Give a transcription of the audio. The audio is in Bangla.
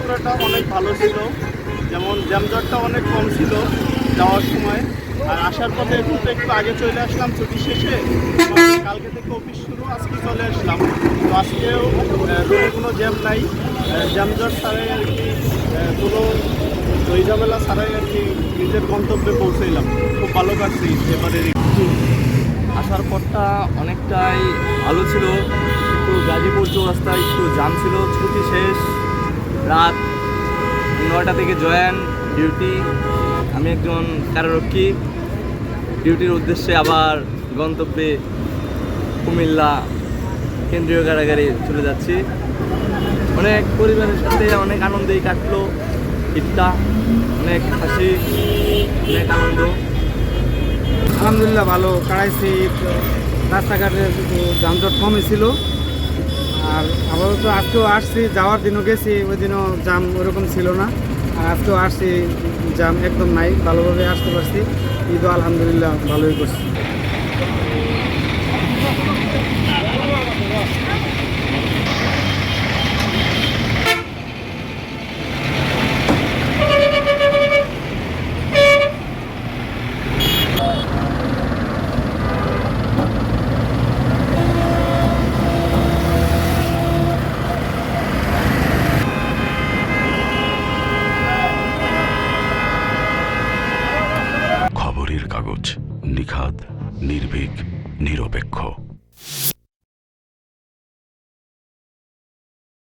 যাত্রাটা অনেক ভালো ছিল, যেমন জ্যামজটটা অনেক কম ছিল যাওয়ার সময়। আর আসার পথে এখন তো একটু আগে চলে আসলাম ছুটি শেষে, কালকে থেকে অফিস শুরু, আজকে চলে আসলাম। তো আজকেও রোডে কোনো জ্যাম নাই, জ্যামজট ছাড়াই আর কি, কোনো দই ঝামেলা ছাড়াই আর কি নিজের গন্তব্যে পৌঁছাইলাম। খুব ভালো কাটছে এবারের আসার পরটা অনেকটাই ভালো ছিল, একটু গাজীপুর চৌরাস্তায় একটু জাম ছিল। ছুটি শেষ, রাত 9টা থেকে জয়েন ডিউটি। আমি একজন কারারক্ষী, ডিউটির উদ্দেশ্যে আবার গন্তব্যে কুমিল্লা কেন্দ্রীয় কারাগারে চলে যাচ্ছি। অনেক পরিবারের সাথে অনেক আনন্দেই কাটলো ঈদটা, অনেক হাসি, অনেক আনন্দ। আলহামদুলিল্লাহ ভালো কাটাইছি। রাস্তাঘাটে একটু যানজট কমই ছিল। আর আপাতত আজকেও আসছি, যাওয়ার দিনও গেছি, ওই দিনও জাম ওরকম ছিল না। আর আজকেও আসছি, জাম একদম নাই, ভালোভাবে আসতে পারছি। ঈদও আলহামদুলিল্লাহ ভালোই করছি। খবরের কাগজ, নিখাদ, নির্ভীক, নিরপেক্ষ।